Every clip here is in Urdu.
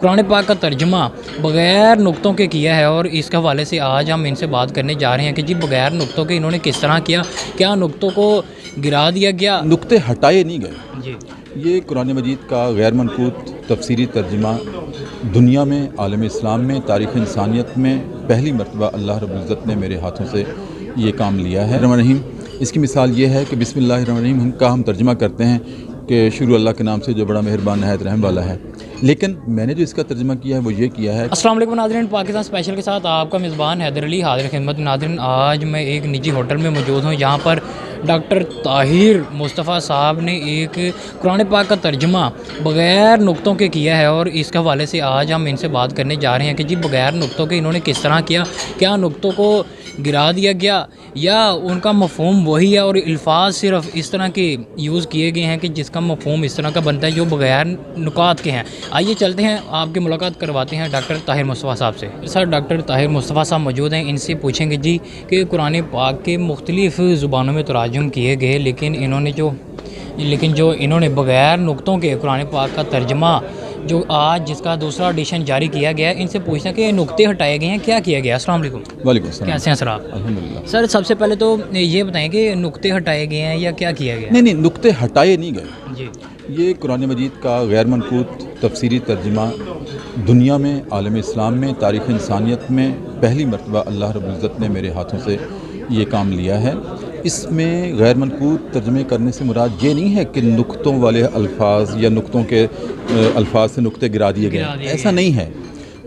قرآن پاک کا ترجمہ بغیر نقطوں کے کیا ہے، اور اس کے حوالے سے آج ہم ان سے بات کرنے جا رہے ہیں کہ جی بغیر نقطوں کے انہوں نے کس طرح کیا، کیا نقطوں کو گرا دیا گیا؟ نقطے ہٹائے نہیں گئے. جی یہ قرآن مجید کا غیر منقوط تفسیری ترجمہ دنیا میں، عالم اسلام میں، تاریخ انسانیت میں پہلی مرتبہ اللہ رب العزت نے میرے ہاتھوں سے یہ کام لیا ہے. الرحمن الرحیم، اس کی مثال یہ ہے کہ بسم اللہ الرحمن الرحیم ہم ترجمہ کرتے ہیں کہ شروع اللہ کے نام سے جو بڑا مہربان نہایت رحم والا ہے، لیکن میں نے جو اس کا ترجمہ کیا ہے وہ یہ کیا ہے. السلام علیکم ناظرین، پاکستان اسپیشل کے ساتھ آپ کا میزبان حیدر علی حاضر خدمت. ناظرین، آج میں ایک نجی ہوٹل میں موجود ہوں، یہاں پر ڈاکٹر طاہر مصطفیٰ صاحب نے ایک قرآن پاک کا ترجمہ بغیر نقطوں کے کیا ہے، اور اس کے حوالے سے آج ہم ان سے بات کرنے جا رہے ہیں کہ جی بغیر نقطوں کے انہوں نے کس طرح کیا، کیا نقطوں کو گرا دیا گیا یا ان کا مفہوم وہی ہے اور الفاظ صرف اس طرح کے یوز کیے گئے ہیں کہ جس کا مفہوم اس طرح کا بنتا ہے جو بغیر نکات کے ہیں. آئیے چلتے ہیں، آپ کی ملاقات کرواتے ہیں ڈاکٹر طاہر مصطفیٰ صاحب سے. سر، ڈاکٹر طاہر مصطفیٰ صاحب موجود ہیں، ان سے پوچھیں گے جی کہ قرآن پاک کے مختلف زبانوں میں تراجم کیے گئے، لیکن انہوں نے بغیر نقطوں کے قرآن پاک کا ترجمہ جو آج جس کا دوسرا ایڈیشن جاری کیا گیا ہے، ان سے پوچھنا کہ نقطے ہٹائے گئے ہیں، کیا کیا گیا؟ السلام علیکم. وعلیکم السلام. کیسے ہیں سر آپ؟ الحمدللہ. سر، سب سے پہلے تو یہ بتائیں کہ نقطے ہٹائے گئے ہیں یا کیا کیا گیا؟ نہیں، نقطے ہٹائے نہیں گئے. جی. یہ قرآن مجید کا غیر منقوط تفسیری ترجمہ دنیا میں، عالم اسلام میں، تاریخ انسانیت میں پہلی مرتبہ اللہ رب العزت نے میرے ہاتھوں سے یہ کام لیا ہے. اس میں غیر منقوط ترجمے کرنے سے مراد یہ نہیں ہے کہ نقطوں والے الفاظ یا نقطوں کے الفاظ سے نقطے گرا دیے گئے، ایسا نہیں ہے،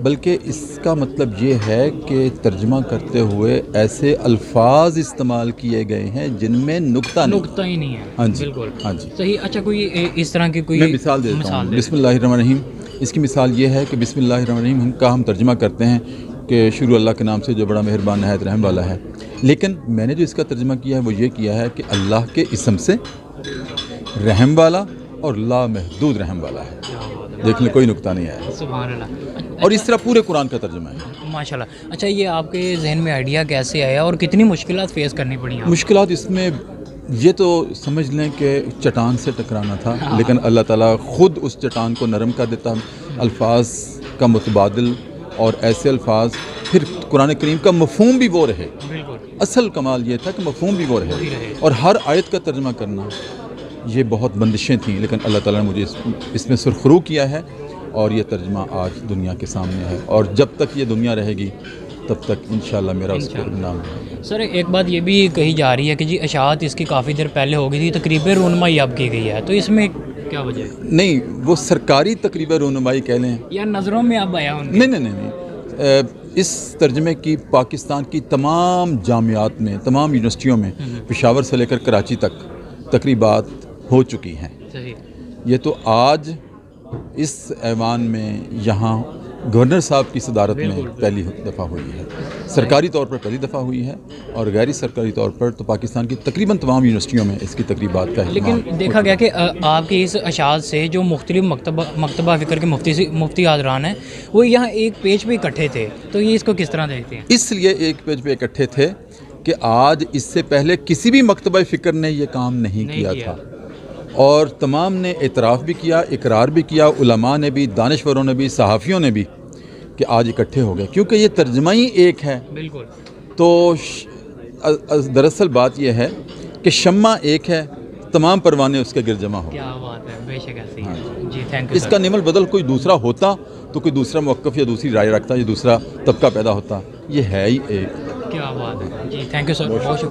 بلکہ اس کا مطلب یہ ہے کہ ترجمہ کرتے ہوئے ایسے الفاظ استعمال کیے گئے ہیں جن میں نقطہ ہی نہیں ہے. ہاں جی، بالکل. ہاں جی. صحیح. اچھا، کوئی اس طرح کی کوئی میں مثال دیتا ہوں. بسم اللہ الرحمن الرحیم، اس کی مثال یہ ہے کہ بسم اللہ الرحمن الرحیم ہم ترجمہ کرتے ہیں کہ شروع اللہ کے نام سے جو بڑا مہربان نہایت رحم والا ہے، لیکن میں نے جو اس کا ترجمہ کیا ہے وہ یہ کیا ہے کہ اللہ کے اسم سے رحم والا اور لامحدود رحم والا ہے. دیکھ لیں، کوئی نقطہ نہیں ہے. سبحان اللہ. اور اس طرح پورے قرآن کا ترجمہ ہے. ماشاء اللہ. اچھا، یہ آپ کے ذہن میں آئیڈیا کیسے آیا اور کتنی مشکلات فیس کرنی پڑی ہیں؟ مشکلات اس میں یہ تو سمجھ لیں کہ چٹان سے ٹکرانا تھا، لیکن اللہ تعالیٰ خود اس چٹان کو نرم کر دیتا. الفاظ کا متبادل اور ایسے الفاظ، پھر قرآن کریم کا مفہوم بھی وہ رہے. بالکل. اصل کمال یہ تھا کہ مفہوم بھی وہ رہے، اور ہر آیت کا ترجمہ کرنا یہ بہت بندشیں تھیں، لیکن اللہ تعالیٰ نے مجھے اس میں سرخرو کیا ہے، اور یہ ترجمہ آج دنیا کے سامنے ہے، اور جب تک یہ دنیا رہے گی تب تک انشاءاللہ میرا اس پر نام ہے. سر، ایک بات یہ بھی کہی جا رہی ہے کہ جی اشاعت اس کی کافی دیر پہلے ہو گئی تھی، تقریباً رونمائی اب کی گئی ہے، تو اس میں کیا وجہ ہے؟ نہیں، وہ سرکاری تقریباً رونمائی کہہ لیں یا نظروں میں اب آیا ہوں؟ نہیں. اس ترجمے کی پاکستان کی تمام جامعات میں، تمام یونیورسٹیوں میں، پشاور سے لے کر کراچی تک تقریبات ہو چکی ہیں. صحیح. یہ تو آج اس ایوان میں یہاں گورنر صاحب کی صدارت میں پہلی دفعہ ہوئی ہے. سرکاری طور پر پہلی دفعہ ہوئی ہے، اور غیر سرکاری طور پر تو پاکستان کی تقریباً تمام یونیورسٹیوں میں اس کی تقریبات کا اہتمام. لیکن دیکھا گیا کہ آپ کی اس اشاعت سے جو مختلف مکتبہ فکر کے مفتی حضران ہیں وہ یہاں ایک پیج پہ اکٹھے تھے، تو یہ اس کو کس طرح دیکھتے ہیں؟ اس لیے ایک پیج پہ اکٹھے تھے کہ آج اس سے پہلے کسی بھی مکتبہ فکر نے یہ کام نہیں کیا تھا، اور تمام نے اعتراف بھی کیا، اقرار بھی کیا، علماء نے بھی، دانشوروں نے بھی، صحافیوں نے بھی، کہ آج اکٹھے ہو گئے کیونکہ یہ ترجمہ ہی ایک ہے. بالکل. تو دراصل بات یہ ہے کہ شمع ایک ہے، تمام پروانے اس کے گر جمع ہو. کیا بات ہے، بے شک ایسی ہے. جی، تھینک یو. اس کا نعم البدل کوئی دوسرا ہوتا تو کوئی دوسرا موقف یا دوسری رائے رکھتا یا دوسرا طبقہ پیدا ہوتا. یہ ہے ہی ایک. کیا بات ہے. جی، تھینک یو سر، بہت شکریہ.